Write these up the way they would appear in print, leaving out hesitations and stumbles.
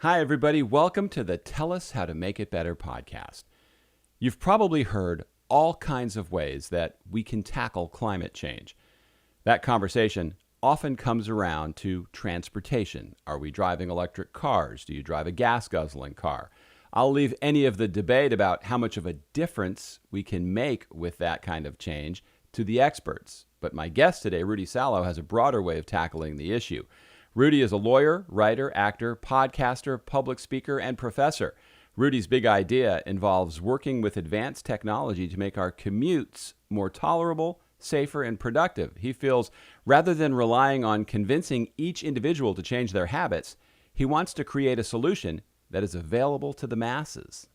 Hi, everybody. Welcome to the Tell Us How to Make It Better podcast. You've probably heard all kinds of ways that we can tackle climate change. That conversation often comes around to transportation. Are we driving electric cars? Do you drive a gas-guzzling car? I'll leave any of the debate about how much of a difference we can make with that kind of change to the experts. But my guest today, Rudy Salo, has a broader way of tackling the issue. Rudy is a lawyer, writer, actor, podcaster, public speaker, and professor. Rudy's big idea involves working with advanced technology to make our commutes more tolerable, safer, and productive. He feels rather than relying on convincing each individual to change their habits, he wants to create a solution that is available to the masses.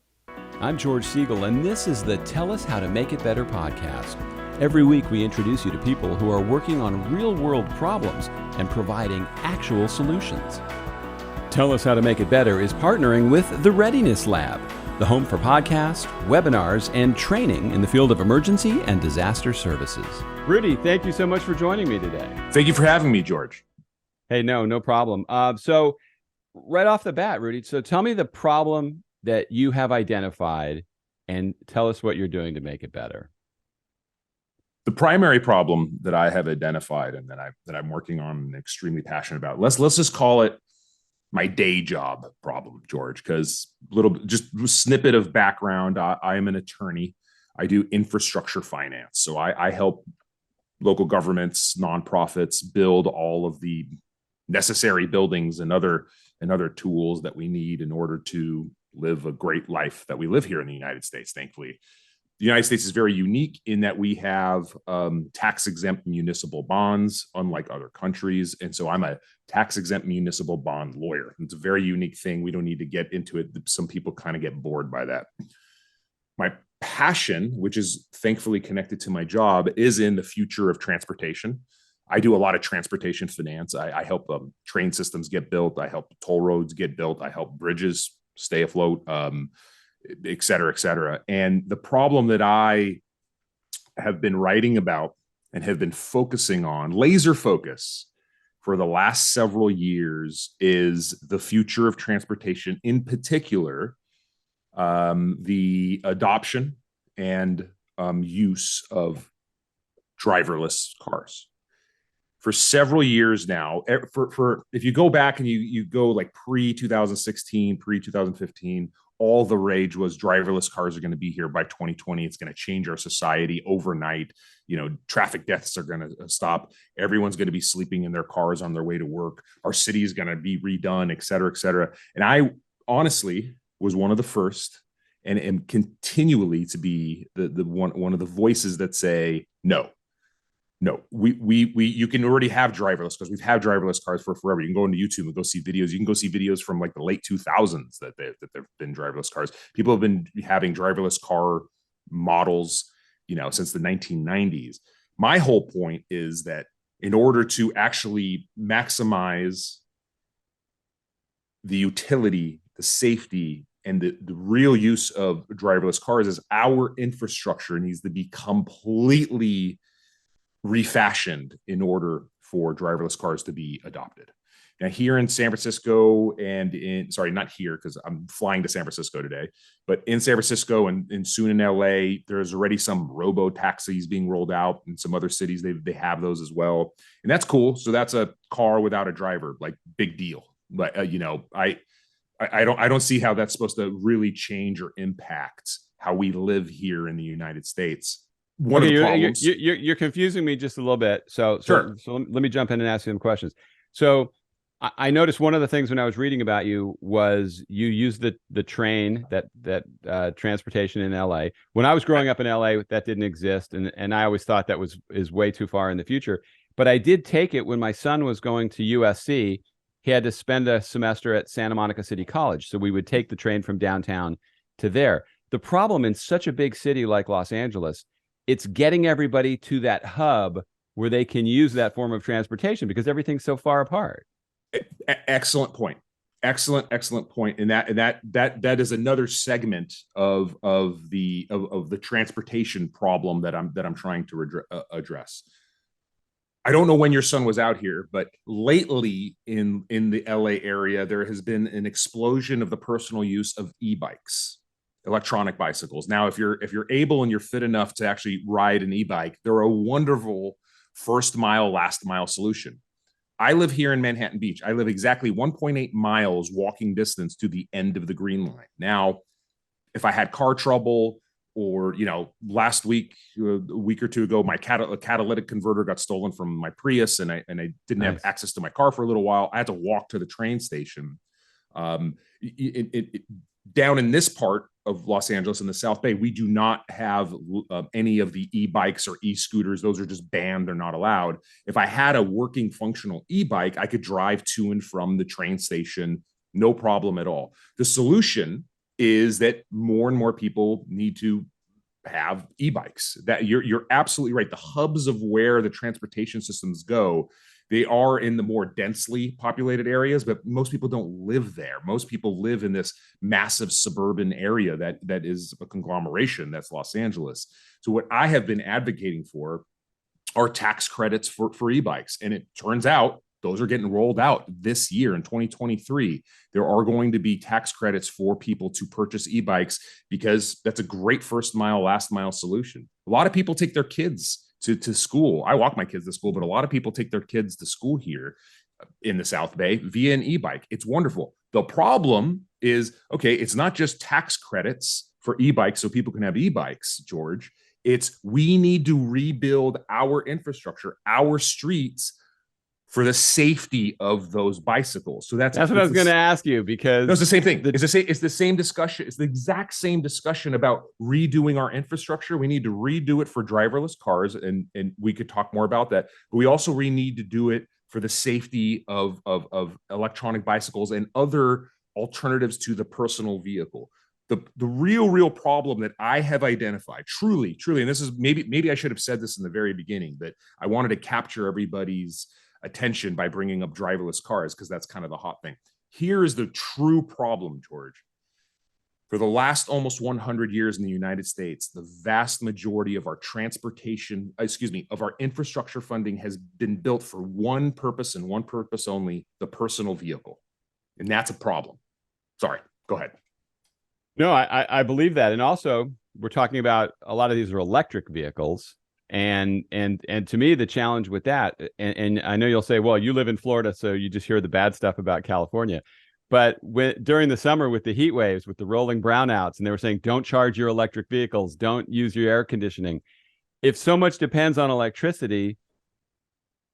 I'm George Siegel, and this is the Tell Us How to Make It Better podcast. Every week, we introduce you to people who are working on real-world problems and providing actual solutions. Tell Us How to Make It Better is partnering with the Readiness Lab, the home for podcasts, webinars, and training in the field of emergency and disaster services. Rudy, thank you so much for joining me today. Thank you for having me, George. Hey, no problem. So right off the bat, Rudy, so tell me the problem that you have identified and tell us what you're doing to make it better. The primary problem that I have identified and that I'm working on and extremely passionate about, let's just call it my day job problem, George, because just a snippet of background. I am an attorney. I do infrastructure finance. So I help local governments, nonprofits build all of the necessary buildings and other tools that we need in order to live a great life that we live here in the United States, thankfully. The United States is very unique in that we have tax-exempt municipal bonds, unlike other countries. And so I'm a tax-exempt municipal bond lawyer. It's a very unique thing. We don't need to get into it. Some people kind of get bored by that. My passion, which is thankfully connected to my job, is in the future of transportation. I do a lot of transportation finance. I help train systems get built. I help toll roads get built. I help bridges stay afloat. Et cetera, et cetera. And the problem that I have been writing about and have been focusing on, laser focus, for the last several years is the future of transportation, in particular, the adoption and use of driverless cars. For several years now, if you go back and you go like pre-2016, pre-2015, all the rage was driverless cars are going to be here by 2020. It's going to change our society overnight. Traffic deaths are going to stop. Everyone's going to be sleeping in their cars on their way to work. Our city is going to be redone, et cetera, et cetera. And I honestly was one of the first and am continually to be the one of the voices that say, no, you can already have driverless because we've had driverless cars for forever. You can go into YouTube and go see videos. You can go see videos from like the late 2000s that there've been driverless cars. People have been having driverless car models, since the 1990s. My whole point is that in order to actually maximize the utility, the safety, and the real use of driverless cars, is our infrastructure needs to be completely refashioned in order for driverless cars to be adopted. Now, here in San Francisco not here because I'm flying to San Francisco today, but in San Francisco and soon in LA, there's already some robo taxis being rolled out. In some other cities, they have those as well. And that's cool. So that's a car without a driver, like big deal. But, I don't see how that's supposed to really change or impact how we live here in the United States. One of the problems. You're confusing me just a little bit. So let me jump in and ask you some questions. So I noticed one of the things when I was reading about you was you used the train, that transportation in LA. When I was growing up in LA, that didn't exist, and I always thought that is way too far in the future. But I did take it when my son was going to USC. He had to spend a semester at Santa Monica City College, so we would take the train from downtown to there. The problem in such a big city like Los Angeles, it's getting everybody to that hub where they can use that form of transportation because everything's so far apart. Excellent point. Excellent point. And that is another segment of the transportation problem that I'm trying to address. I don't know when your son was out here, but lately in the LA area, there has been an explosion of the personal use of e-bikes, electronic bicycles. Now, if you're able and you're fit enough to actually ride an e-bike, they're a wonderful first mile, last mile solution. I live here in Manhattan Beach. I live exactly 1.8 miles walking distance to the end of the Green Line. Now, if I had car trouble, or last week, a week or two ago, my catalytic converter got stolen from my Prius, and I didn't have access to my car for a little while. I had to walk to the train station. Down in this part of Los Angeles in the South Bay, we do not have any of the e-bikes or e-scooters. Those are just banned. They're not allowed. If I had a working functional e-bike, I could drive to and from the train station, no problem at all. The solution is that more and more people need to have e-bikes. That you're absolutely right. The hubs of where the transportation systems go, they are in the more densely populated areas, but most people don't live there. Most people live in this massive suburban area that is a conglomeration. That's Los Angeles. So what I have been advocating for are tax credits for e-bikes. And it turns out those are getting rolled out this year in 2023. There are going to be tax credits for people to purchase e-bikes because that's a great first mile, last mile solution. A lot of people take their kids to school. I walk my kids to school, but a lot of people take their kids to school here in the South Bay via an e-bike. It's wonderful. The problem is, okay, it's not just tax credits for e-bikes so people can have e-bikes, George. It's we need to rebuild our infrastructure, our streets, for the safety of those bicycles. So that's what I was going to ask you, because it's the same thing. It's the same discussion. It's the exact same discussion about redoing our infrastructure. We need to redo it for driverless cars, and we could talk more about that. But we also need to do it for the safety of electronic bicycles and other alternatives to the personal vehicle. The real problem that I have identified, truly, and this is maybe I should have said this in the very beginning, but I wanted to capture everybody's attention by bringing up driverless cars because that's kind of the hot thing. Here is the true problem, George. For the last almost 100 years in the United States, the vast majority of our of our infrastructure funding has been built for one purpose and one purpose only: the personal vehicle. And that's a problem. Sorry, go ahead. No, I believe that. And also, we're talking about a lot of these are electric vehicles. And to me, the challenge with that, and I know you'll say, well, you live in Florida, so you just hear the bad stuff about California. But during the summer with the heat waves, with the rolling brownouts, and they were saying, don't charge your electric vehicles, don't use your air conditioning. If so much depends on electricity,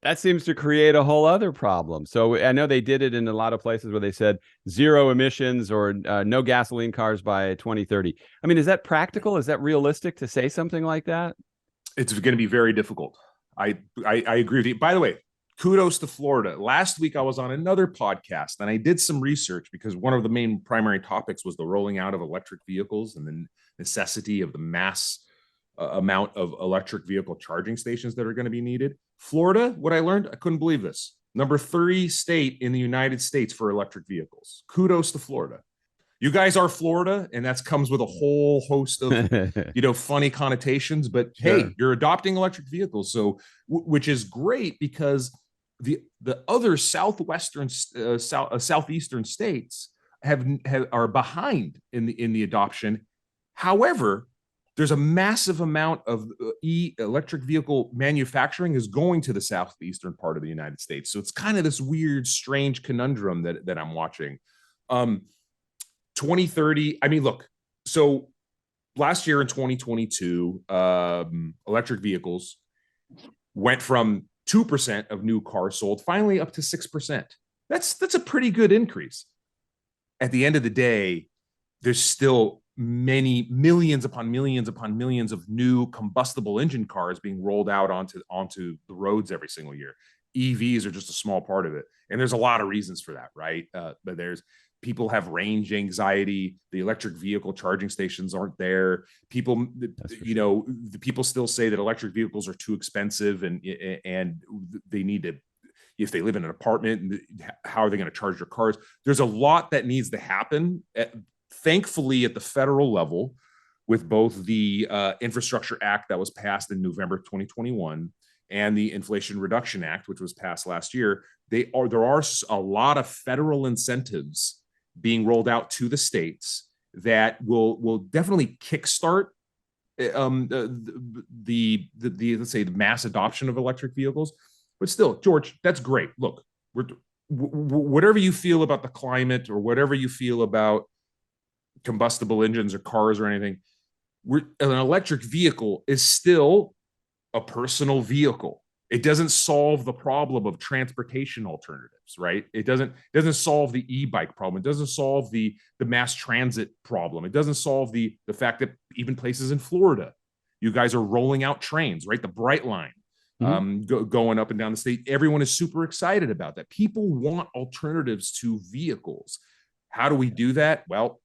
that seems to create a whole other problem. So I know they did it in a lot of places where they said zero emissions or no gasoline cars by 2030. I mean, is that practical? Is that realistic to say something like that? It's going to be very difficult. I agree with you. By the way, kudos to Florida. Last week, I was on another podcast and I did some research because one of the main primary topics was the rolling out of electric vehicles and the necessity of the mass amount of electric vehicle charging stations that are going to be needed. Florida, what I learned, I couldn't believe this. Number 3 state in the United States for electric vehicles. Kudos to Florida. You guys are Florida, and that comes with a whole host of, funny connotations. But sure, hey, you're adopting electric vehicles, so which is great because the other southeastern states are behind in the adoption. However, there's a massive amount of electric vehicle manufacturing is going to the southeastern part of the United States. So it's kind of this weird, strange conundrum that I'm watching. 2030. I mean, look, so last year in 2022, electric vehicles went from 2% of new cars sold finally up to 6%. That's a pretty good increase. At the end of the day, there's still many millions upon millions upon millions of new combustible engine cars being rolled out onto the roads every single year. EVs are just a small part of it. And there's a lot of reasons for that, right? But people have range anxiety. The electric vehicle charging stations aren't there. People, the people still say that electric vehicles are too expensive and they need to, if they live in an apartment, how are they going to charge their cars? There's a lot that needs to happen. Thankfully, at the federal level, with both the Infrastructure Act that was passed in November 2021 and the Inflation Reduction Act, which was passed last year, there are a lot of federal incentives being rolled out to the states that will definitely kickstart let's say the mass adoption of electric vehicles. But still, George, that's great. Look, whatever you feel about the climate or whatever you feel about combustible engines or cars or anything, an electric vehicle is still a personal vehicle. It doesn't solve the problem of transportation alternatives, right? It doesn't solve the e-bike problem. It doesn't solve the mass transit problem. It doesn't solve the fact that even places in Florida, you guys are rolling out trains, right? The Bright Line going up and down the state. Everyone is super excited about that. People want alternatives to vehicles. How do we do that? Well,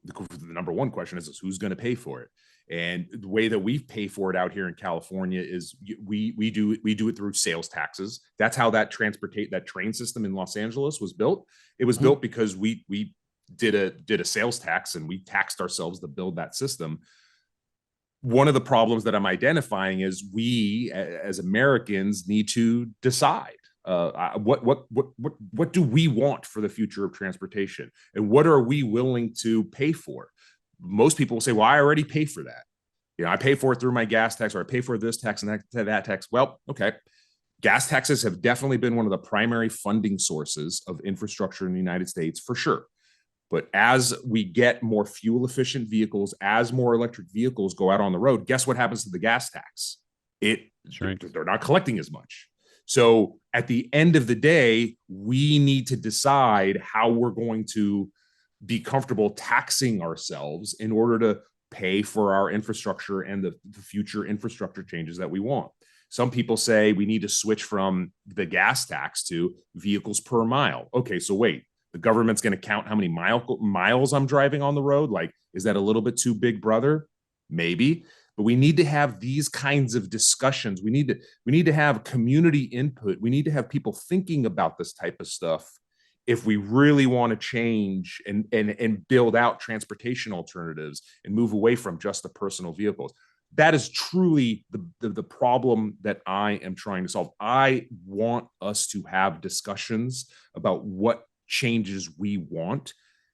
the number one question is who's going to pay for it? And the way that we pay for it out here in California is we do it through sales taxes. That's how that train system in Los Angeles was built. It was built because we did a sales tax and we taxed ourselves to build that system. One of the problems that I'm identifying is we as Americans need to decide what do we want for the future of transportation, and what are we willing to pay for? Most people will say, well, I already pay for that. I pay for it through my gas tax, or I pay for this tax and that tax. Well, okay. Gas taxes have definitely been one of the primary funding sources of infrastructure in the United States, for sure. But as we get more fuel efficient vehicles, as more electric vehicles go out on the road, guess what happens to the gas tax? They're not collecting as much. So at the end of the day, we need to decide how we're going to be comfortable taxing ourselves in order to pay for our infrastructure and the future infrastructure changes that we want. Some people say we need to switch from the gas tax to vehicles per mile. Okay, so wait, the government's going to count how many miles I'm driving on the road? Like, is that a little bit too big, brother? Maybe. But we need to have these kinds of discussions. We need to have community input. We need to have people thinking about this type of stuff if we really want to change and build out transportation alternatives and move away from just the personal vehicles. That is truly the problem that I am trying to solve. I want us to have discussions about what changes we want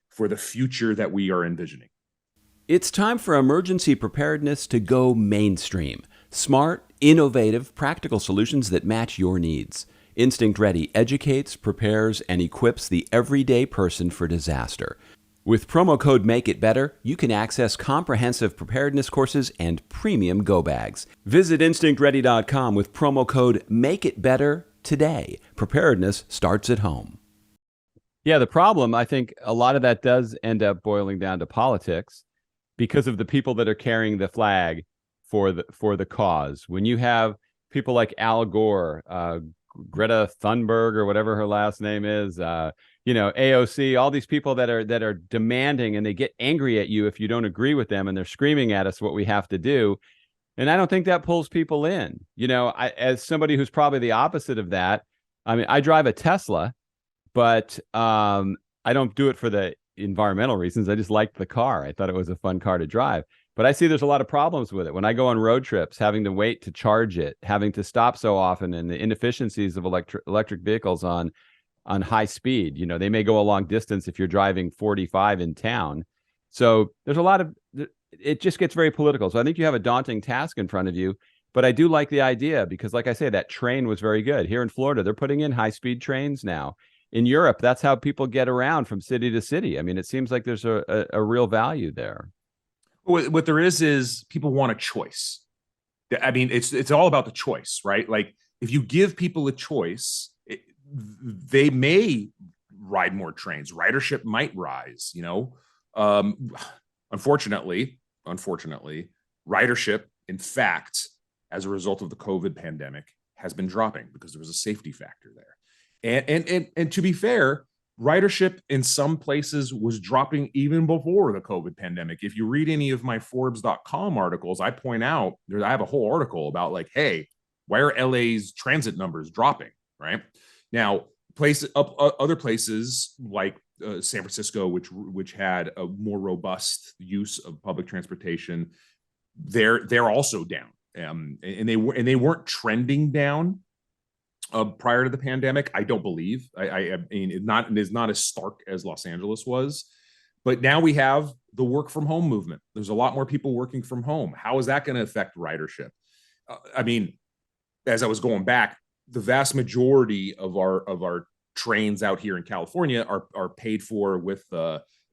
for the future that we are envisioning. It's time for emergency preparedness to go mainstream. Smart, innovative, practical solutions that match your needs. Instinct Ready educates, prepares, and equips the everyday person for disaster. With promo code MAKEITBETTER, you can access comprehensive preparedness courses and premium go bags. Visit InstinctReady.com with promo code MAKEITBETTER today. Preparedness starts at home. Yeah, the problem, I think a lot of that does end up boiling down to politics because of the people that are carrying the flag for the cause. When you have people like Al Gore, Greta Thunberg, or whatever her last name is, AOC, all these people that are demanding, and they get angry at you if you don't agree with them, and they're screaming at us what we have to do. And I don't think that pulls people in. As somebody who's probably the opposite of that, I mean, I drive a Tesla, but I don't do it for the environmental reasons. I just liked the car. I thought it was a fun car to drive. But I see there's a lot of problems with it. When I go on road trips, having to wait to charge it, having to stop so often, and the inefficiencies of electric vehicles on high speed. They may go a long distance if you're driving 45 in town. So there's a lot of, it just gets very political. So I think you have a daunting task in front of you. But I do like the idea because, like I say, that train was very good. Here in Florida, they're putting in high-speed trains now. In Europe, that's how people get around from city to city. I mean, it seems like there's a real value there. What there is people want a choice. I mean, it's all about the choice, right? Like, if you give people a choice, they may ride more trains. Ridership might rise. Unfortunately, ridership, in fact, as a result of the COVID pandemic, has been dropping because there was a safety factor there. And to be fair, ridership in some places was dropping even before the COVID pandemic. If you read any of my Forbes.com articles, I point out I have a whole article about, like, hey, why are LA's transit numbers dropping? Right now, other places like San Francisco, which had a more robust use of public transportation, they're also down. and they weren't trending down prior to the pandemic. I don't believe. I mean, it is not as stark as Los Angeles was, but now we have the work from home movement. There's a lot more people working from home. How is that going to affect ridership? I mean, as I was going back, the vast majority of our trains out here in California are paid for with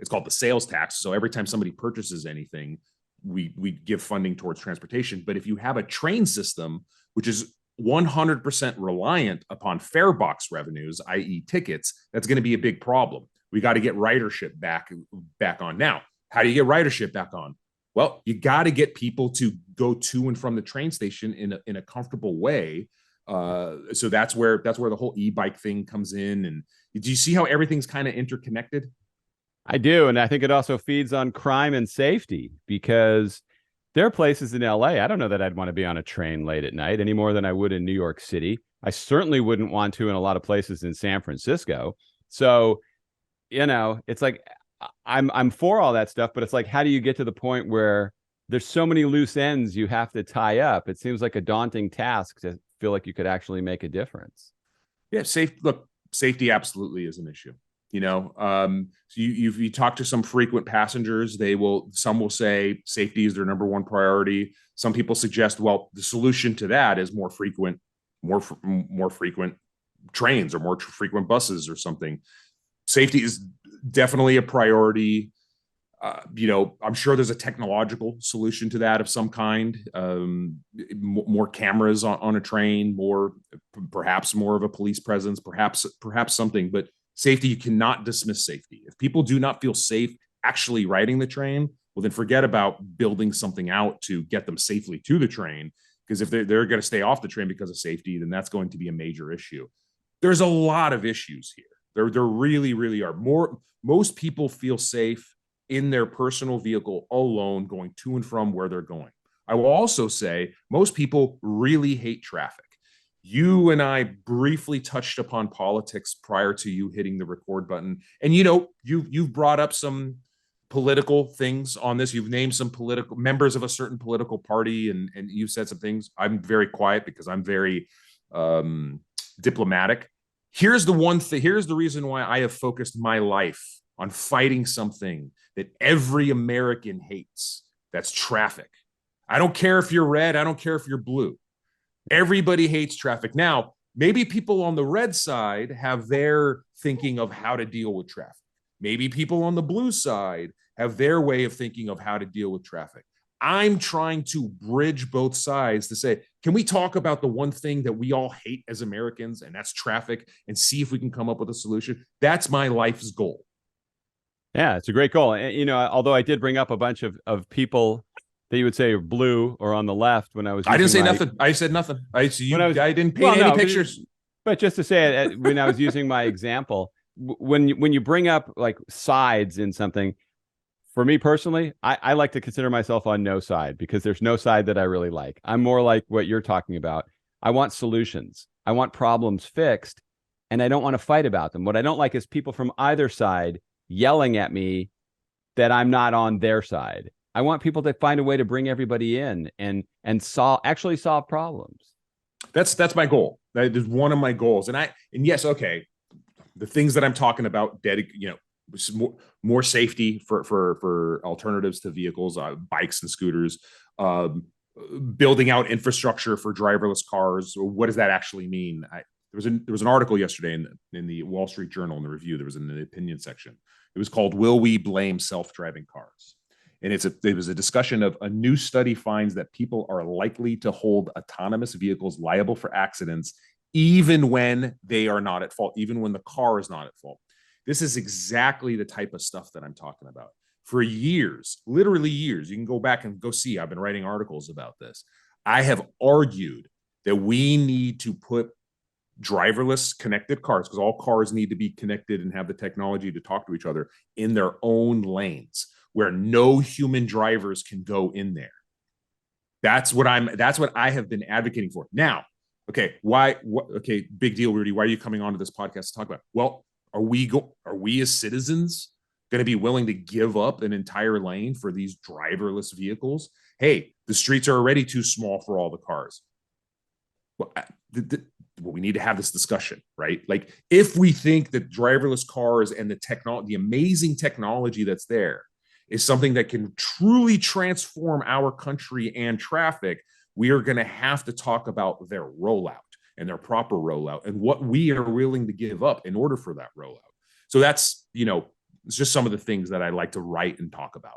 it's called the sales tax. So every time somebody purchases anything, we give funding towards transportation. But if you have a train system which is 100% reliant upon fare box revenues, i.e. tickets, that's going to be a big problem. We got to get ridership back on. Now, how do you get ridership back on? Well, you got to get people to go to and from the train station in a comfortable way. So that's where the whole e-bike thing comes in. And do you see how everything's kind of interconnected? I do. And I think it also feeds on crime and safety, because there are places in LA, I don't know that I'd want to be on a train late at night any more than I would in New York City. I certainly wouldn't want to in a lot of places in San Francisco. So, it's like I'm for all that stuff, but it's like, how do you get to the point where there's so many loose ends you have to tie up? It seems like a daunting task to feel like you could actually make a difference. Yeah, safety absolutely is an issue. So you talk to some frequent passengers, some will say safety is their number one priority. Some people suggest, well, the solution to that is more frequent trains or more frequent buses or something. Safety is definitely a priority. I'm sure there's a technological solution to that of some kind. More cameras on a train, perhaps more of a police presence, perhaps something. But safety, you cannot dismiss safety. If people do not feel safe actually riding the train, well, then forget about building something out to get them safely to the train. Because if they're going to stay off the train because of safety, then that's going to be a major issue. There's a lot of issues here. There really, really are. Most people feel safe in their personal vehicle alone going to and from where they're going. I will also say most people really hate traffic. You and I briefly touched upon politics prior to you hitting the record button. And you've brought up some political things on this. You've named some political members of a certain political party, and you've said some things. I'm very quiet because I'm very diplomatic. Here's the reason why I have focused my life on fighting something that every American hates. That's traffic. I don't care if you're red. I don't care if you're blue. Everybody hates traffic. Now, maybe people on the red side have their thinking of how to deal with traffic. Maybe people on the blue side have their way of thinking of how to deal with traffic. I'm trying to bridge both sides to say, can we talk about the one thing that we all hate as Americans, and that's traffic, and see if we can come up with a solution? That's my life's goal. Yeah, it's a great goal. And, although I did bring up a bunch of people that you would say are blue or on the left when I was. I didn't say nothing. I said nothing. I didn't paint any pictures. But just to say it, when I was using my example, when you bring up like sides in something, for me personally, I like to consider myself on no side, because there's no side that I really like. I'm more like what you're talking about. I want solutions. I want problems fixed, and I don't want to fight about them. What I don't like is people from either side yelling at me that I'm not on their side. I want people to find a way to bring everybody in and actually solve problems. That's my goal. That is one of my goals. And yes, okay, the things that I'm talking about, more safety for alternatives to vehicles, bikes and scooters, building out infrastructure for driverless cars. What does that actually mean? There was an article yesterday in the Wall Street Journal, in the review. There was in the opinion section. It was called "Will We Blame Self-Driving Cars?" And it was a discussion of a new study finds that people are likely to hold autonomous vehicles liable for accidents, even when they are not at fault, even when the car is not at fault. This is exactly the type of stuff that I'm talking about. For years, literally years, you can go back and go see, I've been writing articles about this. I have argued that we need to put driverless connected cars, because all cars need to be connected and have the technology to talk to each other, in their own lanes where no human drivers can go in there. That's what I have been advocating for. Now, okay, okay, big deal, Rudy. Why are you coming onto this podcast to talk about it? Well, are we as citizens going to be willing to give up an entire lane for these driverless vehicles? Hey, The streets are already too small for all the cars. Well, we need to have this discussion, right? Like, if we think that driverless cars and the amazing technology that's there is something that can truly transform our country and traffic, we are going to have to talk about their rollout and their proper rollout and what we are willing to give up in order for that rollout. So that's, it's just some of the things that I like to write and talk about.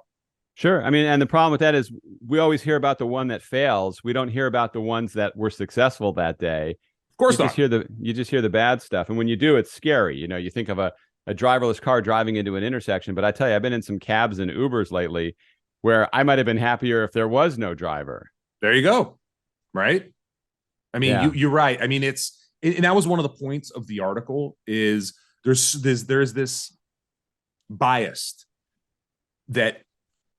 Sure. I mean, and the problem with that is we always hear about the one that fails. We don't hear about the ones that were successful that day. Of course not. You just hear the bad stuff. And when you do, it's scary. You think of a driverless car driving into an intersection. But I tell you, I've been in some cabs and Ubers lately where I might have been happier if there was no driver. There you go. Right. I mean, Yeah. you're right. I mean, and that was one of the points of the article is there's this bias that,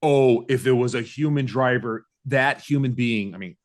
oh, if it was a human driver, that human being, I mean,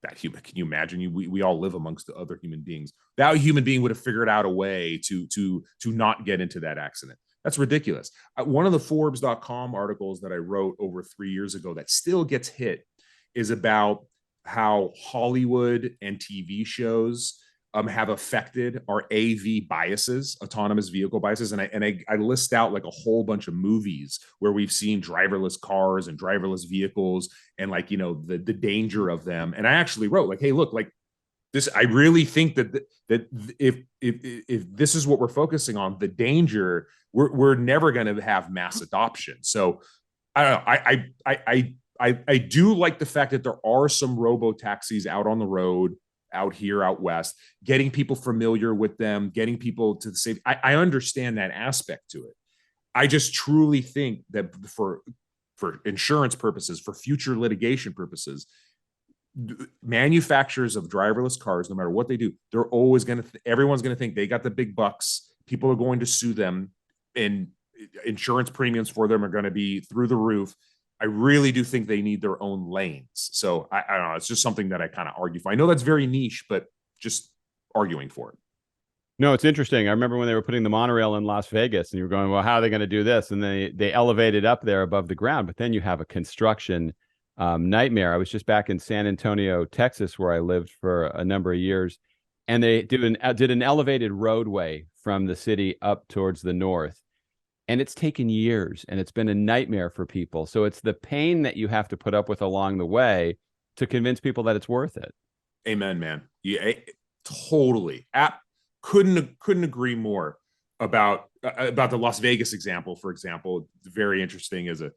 that human, can you imagine? We all live amongst the other human beings. That human being would have figured out a way to not get into that accident. That's ridiculous. One of the Forbes.com articles that I wrote over 3 years ago that still gets hit is about how Hollywood and TV shows have affected our AV biases, autonomous vehicle biases. And I list out like a whole bunch of movies where we've seen driverless cars and driverless vehicles and like, the danger of them. And I actually wrote like, hey, look, like this, I really think that if this is what we're focusing on, the danger, we're never going to have mass adoption. So I don't know. I do like the fact that there are some robo taxis out on the road, out here, out west, getting people familiar with them, getting people to the safe. I understand that aspect to it. I just truly think that for insurance purposes, for future litigation purposes, manufacturers of driverless cars, no matter what they do, they're always going to, everyone's going to think they got the big bucks. People are going to sue them, and insurance premiums for them are going to be through the roof. I really do think they need their own lanes. So I don't know. It's just something that I kind of argue for. I know that's very niche, but just arguing for it. No, it's interesting. I remember when they were putting the monorail in Las Vegas and you were going, well, how are they going to do this? And they elevated up there above the ground, but then you have a construction nightmare. I was just back in San Antonio, Texas, where I lived for a number of years. And they did an elevated roadway from the city up towards the north. And it's taken years and it's been a nightmare for people. So it's the pain that you have to put up with along the way to convince people that it's worth it. Amen, man. Yeah, totally. Couldn't agree more about the Las Vegas example. For example, very interesting as a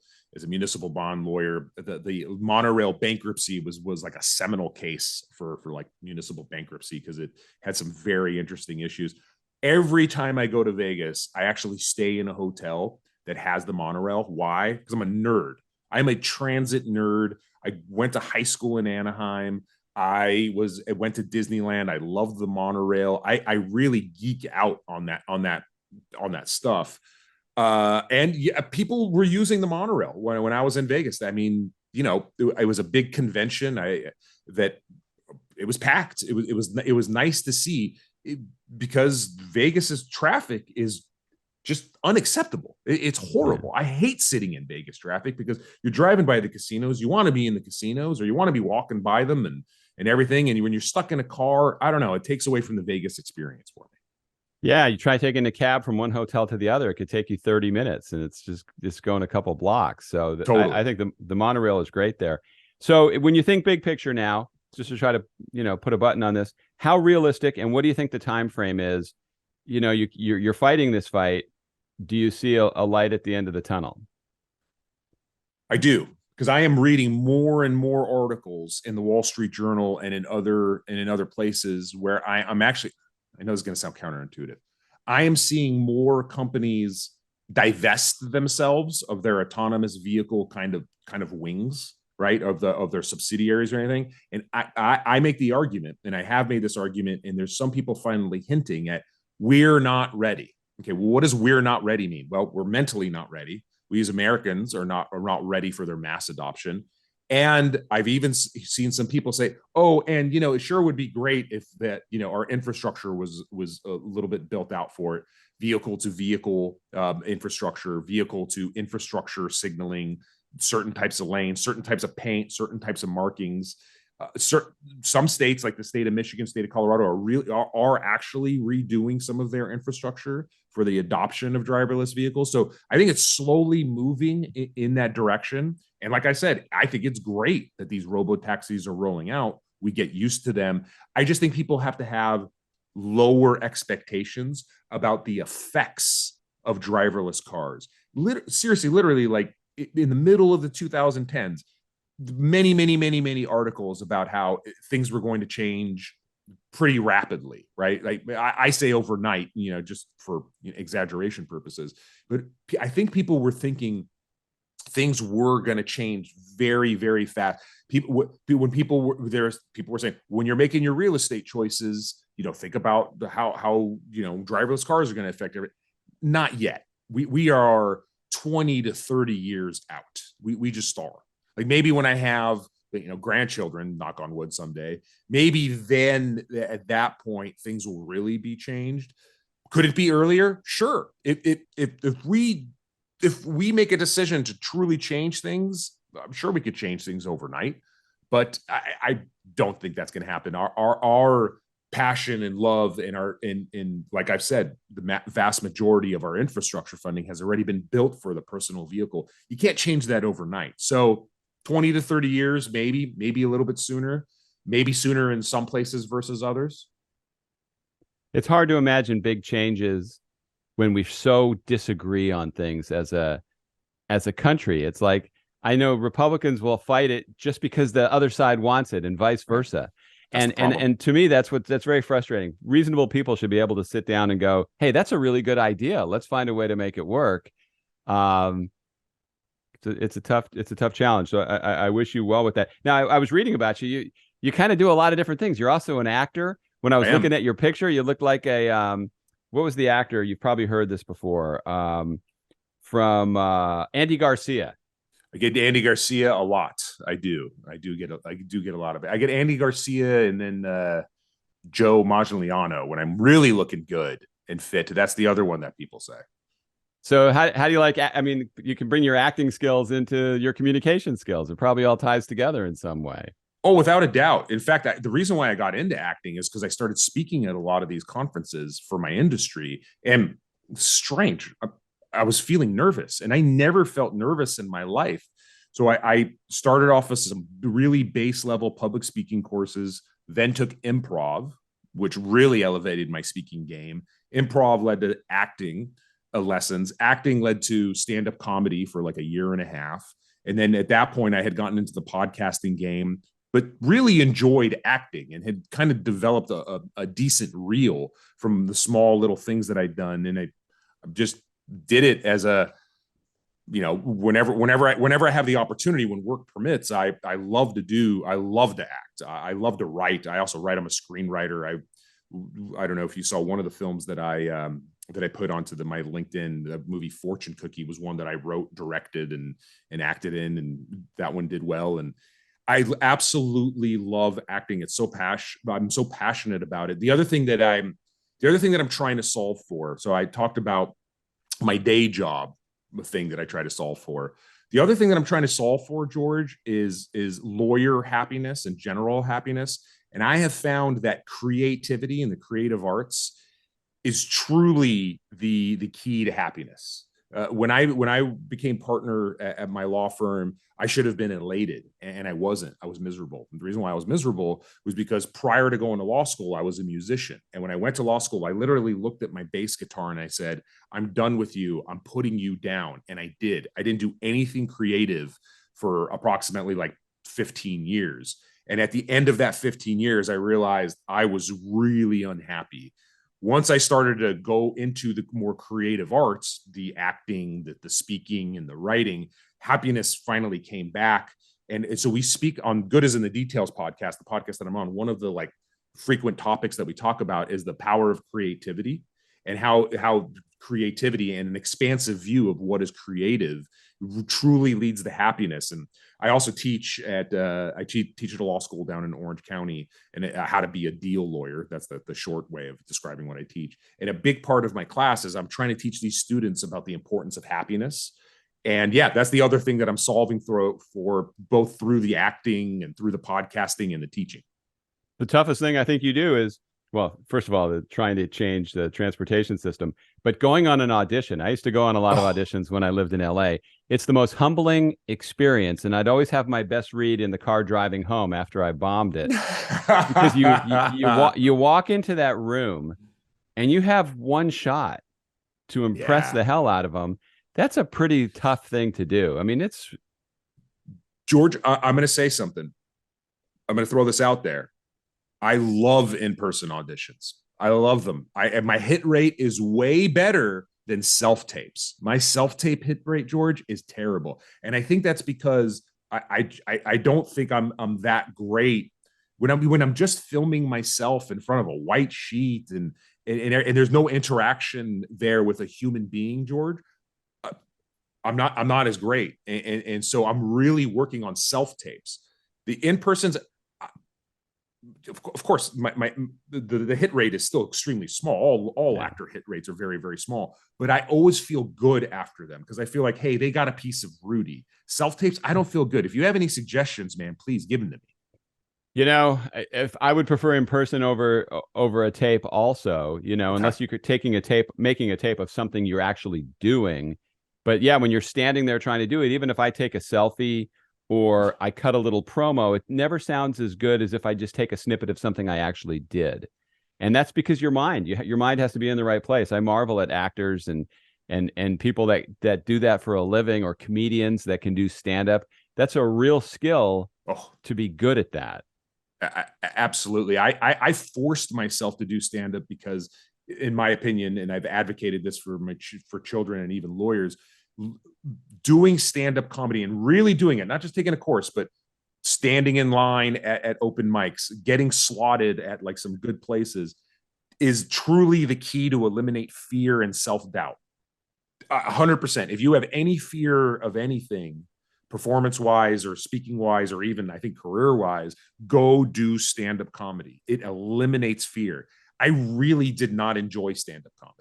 municipal bond lawyer. The monorail bankruptcy was like a seminal case for like municipal bankruptcy because it had some very interesting issues. Every time I go to Vegas, I actually stay in a hotel that has the monorail. Why? Because I'm a nerd. I'm a transit nerd. I went to high school in Anaheim. I went to Disneyland. I love the monorail. I really geek out on that stuff. And yeah, people were using the monorail when I was in Vegas. I mean, it was a big convention. That it was packed. It was nice to see. Because Vegas's traffic is just unacceptable. It's horrible. I hate sitting in Vegas traffic because you're driving by the casinos. You want to be in the casinos or you want to be walking by them and everything. And when you're stuck in a car, I don't know, it takes away from the Vegas experience for me. Yeah, you try taking a cab from one hotel to the other, it could take you 30 minutes and it's just going a couple blocks. So Totally. I think the monorail is great there. So when you think big picture now, just to try to put a button on this, how realistic and what do you think the time frame is? You're fighting this fight. Do you see a light at the end of the tunnel? I do, because I am reading more and more articles in the Wall Street Journal and in other places where I'm actually, I know it's going to sound counterintuitive, I am seeing more companies divest themselves of their autonomous vehicle kind of wings, right, of their subsidiaries or anything. And I make the argument, and I have made this argument, and there's some people finally hinting at we're not ready. Okay, well, what does we're not ready mean? Well, we're mentally not ready. We as Americans are not ready for their mass adoption. And I've even seen some people say, oh, and it sure would be great if that, our infrastructure was a little bit built out for it. Vehicle to vehicle infrastructure, vehicle to infrastructure signaling, certain types of lanes, certain types of paint, certain types of markings. Some states, like the state of Michigan, state of Colorado, are actually redoing some of their infrastructure for the adoption of driverless vehicles. So I think it's slowly moving in that direction. And like I said, I think it's great that these robo taxis are rolling out. We get used to them. I just think people have to have lower expectations about the effects of driverless cars. Seriously, literally, like in the middle of the 2010s, many articles about how things were going to change pretty rapidly, right? Like I say overnight, just for exaggeration purposes, but I think people were thinking things were going to change very fast. When people were saying, when you're making your real estate choices, think about how driverless cars are going to affect everything. Not yet. We are 20 to 30 years out. We just are. Like maybe when I have grandchildren, knock on wood, someday, maybe then at that point things will really be changed. Could it be earlier? Sure. If we make a decision to truly change things, I'm sure we could change things overnight, but I don't think that's going to happen. Our passion and love and like I've said, the vast majority of our infrastructure funding has already been built for the personal vehicle. You can't change that overnight. So 20 to 30 years, maybe a little bit sooner, maybe sooner in some places versus others. It's hard to imagine big changes when we so disagree on things as a country. It's like, I know Republicans will fight it just because the other side wants it and vice versa. And to me, that's very frustrating. Reasonable people should be able to sit down and go, hey, that's a really good idea. Let's find a way to make it work. It's a tough challenge. So I wish you well with that. Now, I was reading about you. You kind of do a lot of different things. You're also an actor. When I was looking at your picture, you looked like a what was the actor? You've probably heard this before. From Andy Garcia. I get Andy Garcia a lot. I do get a lot of it. I get Andy Garcia and then Joe Magliano when I'm really looking good and fit. That's the other one that people say. So how do you like, I mean, you can bring your acting skills into your communication skills. It probably all ties together in some way. Oh, without a doubt. In fact, the reason why I got into acting is because I started speaking at a lot of these conferences for my industry. And strange, I was feeling nervous, and I never felt nervous in my life. So I started off with some really base level public speaking courses, then took improv, which really elevated my speaking game. Improv led to acting lessons. Acting led to stand-up comedy for like a year and a half. And then at that point, I had gotten into the podcasting game, but really enjoyed acting and had kind of developed a decent reel from the small little things that I'd done. And I just did it as a, whenever I have the opportunity, when work permits, I love to act. I love to write. I also write. I'm a screenwriter. I don't know if you saw one of the films that I put onto my LinkedIn. The movie Fortune Cookie was one that I wrote, directed, and acted in, and that one did well. And I absolutely love acting. I'm so passionate about it. The other thing that I'm trying to solve for. So I talked about my day job, the thing that I try to solve for. The other thing that I'm trying to solve for, George, is lawyer happiness and general happiness. And I have found that creativity and the creative arts is truly the key to happiness. When I became partner at my law firm, I should have been elated, and I wasn't. I was miserable. And the reason why I was miserable was because prior to going to law school, I was a musician. And when I went to law school, I literally looked at my bass guitar and I said, I'm done with you. I'm putting you down. And I did. I didn't do anything creative for approximately like 15 years. And at the end of that 15 years, I realized I was really unhappy. Once I started to go into the more creative arts, the acting, the speaking, and the writing, happiness finally came back. And so we speak on Good As in the Details podcast, the podcast that I'm on. One of the like frequent topics that we talk about is the power of creativity, and how creativity and an expansive view of what is creative truly leads to happiness. And I also teach at I teach at a law school down in Orange County, and how to be a deal lawyer. That's the short way of describing what I teach. And a big part of my class is I'm trying to teach these students about the importance of happiness And yeah, that's the other thing that I'm solving for both through the acting and through the podcasting and the teaching. The toughest thing I think you do is, well, first of all, trying to change the transportation system, but going on an audition. I used to go on a lot of auditions when I lived in LA. It's the most humbling experience, and I'd always have my best read in the car driving home after I bombed it, because you walk into that room and you have one shot to impress Yeah. the hell out of them. That's a pretty tough thing to do. I mean, it's George, I'm going to say something. I'm going to throw this out there. I love in-person auditions. I love them. My hit rate is way better than self-tapes. My self-tape hit rate, George, is terrible. And I think that's because I don't think I'm that great when I'm just filming myself in front of a white sheet and there's no interaction there with a human being, George. I'm not as great. And so I'm really working on self-tapes. The in-persons, of course, the hit rate is still extremely small. All actor hit rates are very, very small, but I always feel good after them because I feel like, hey, they got a piece of Rudy. Self-tapes, I don't feel good. If you have any suggestions, man, please give them to me. You know, if I would prefer in person over a tape also, you know, unless you could making a tape of something you're actually doing. But yeah, when you're standing there trying to do it, even if I take a selfie or I cut a little promo, it never sounds as good as if I just take a snippet of something I actually did. And that's because your mind has to be in the right place. I marvel at actors and people that do that for a living, or comedians that can do stand up. That's a real skill to be good at that. Absolutely. I forced myself to do stand-up because, in my opinion, and I've advocated this for children and even lawyers, doing stand-up comedy and really doing it, not just taking a course, but standing in line at open mics, getting slotted at like some good places, is truly the key to eliminate fear and self-doubt. 100%. If you have any fear of anything, performance wise or speaking wise, or even I think career wise, go do stand up comedy. It eliminates fear. I really did not enjoy stand up comedy.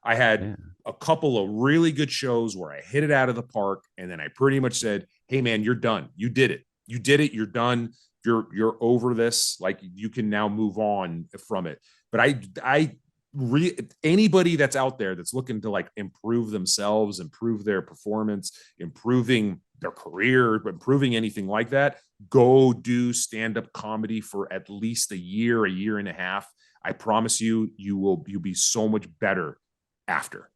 I had a couple of really good shows where I hit it out of the park, and then I pretty much said, hey man, you're done. You did it. You did it. You're done. You're over this. Like, you can now move on from it. But anybody that's out there that's looking to like improve themselves, improve their performance, improving their career, improving anything like that, go do stand-up comedy for at least a year and a half. I promise you'll be so much better after.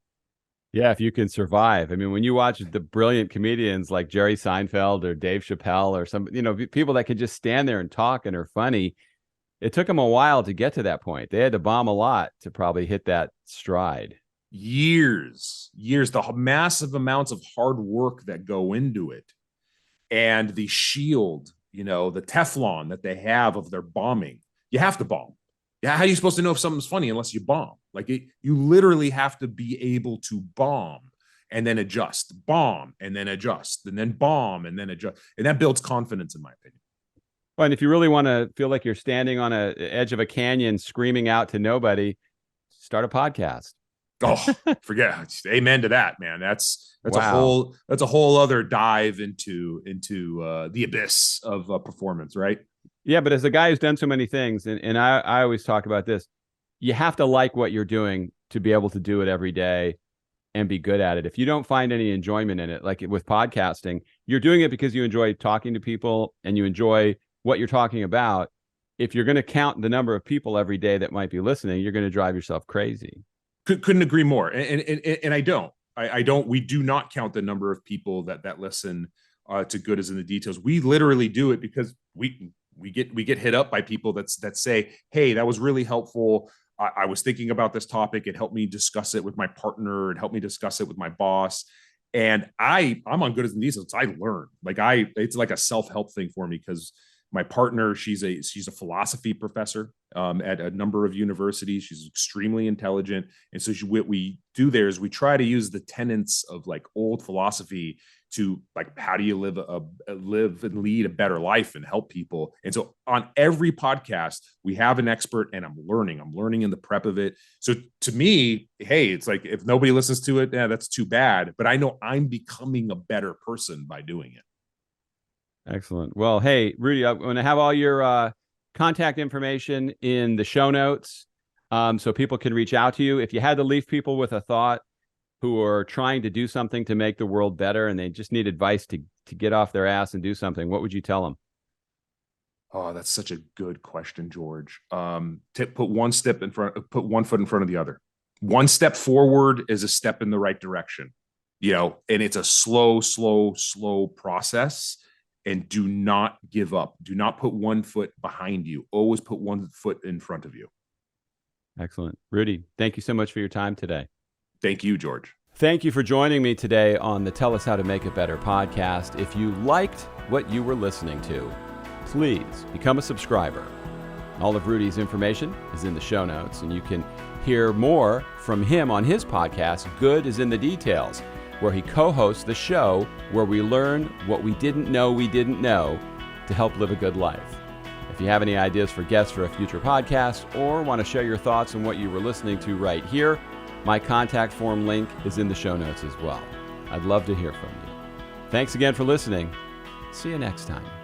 Yeah, if you can survive. I mean, when you watch the brilliant comedians like Jerry Seinfeld or Dave Chappelle or some, you know, people that can just stand there and talk and are funny, it took them a while to get to that point. They had to bomb a lot to probably hit that stride. Years, the massive amounts of hard work that go into it, and the shield, you know, the Teflon that they have of their bombing. You have to bomb. Yeah, how are you supposed to know if something's funny unless you bomb? Like, you literally have to be able to bomb and then adjust, bomb and then adjust, and then bomb and then adjust, and that builds confidence, in my opinion. Well, and if you really want to feel like you're standing on a edge of a canyon screaming out to nobody, start a podcast. Oh, forget. Amen to that, man. That's wow. a whole other dive into the abyss of performance, right? Yeah, but as a guy who's done so many things, and I always talk about this, you have to like what you're doing to be able to do it every day and be good at it. If you don't find any enjoyment in it, like with podcasting, you're doing it because you enjoy talking to people and you enjoy what you're talking about. If you're going to count the number of people every day that might be listening, you're going to drive yourself crazy. Couldn't agree more. And I don't. We do not count the number of people that listen to Good As in the Details. We literally do it because we get hit up by people that say, hey, that was really helpful. I was thinking about this topic. It helped me discuss it with my partner. It helped me discuss it with my boss. And I'm on Good As in the Details. I learn. It's like a self-help thing for me, because my partner, she's a philosophy professor at a number of universities. She's extremely intelligent. And so what we do there is we try to use the tenets of like old philosophy to like, how do you live and lead a better life and help people. And so on every podcast, we have an expert, and I'm learning in the prep of it. So to me, hey, it's like, if nobody listens to it, yeah, that's too bad. But I know I'm becoming a better person by doing it. Excellent. Well, hey, Rudy, I'm going to have all your contact information in the show notes, so people can reach out to you. If you had to leave people with a thought who are trying to do something to make the world better, and they just need advice to get off their ass and do something, what would you tell them? Oh, that's such a good question, George. Put one foot in front of the other. One step forward is a step in the right direction, and it's a slow process. And do not give up. Do not put one foot behind you. Always put one foot in front of you. Excellent. Rudy, thank you so much for your time today. Thank you, George. Thank you for joining me today on the Tell Us How to Make It Better podcast. If you liked what you were listening to, please become a subscriber. All of Rudy's information is in the show notes, and you can hear more from him on his podcast, Good is in the Details, where he co-hosts the show where we learn what we didn't know to help live a good life. If you have any ideas for guests for a future podcast, or want to share your thoughts on what you were listening to right here, my contact form link is in the show notes as well. I'd love to hear from you. Thanks again for listening. See you next time.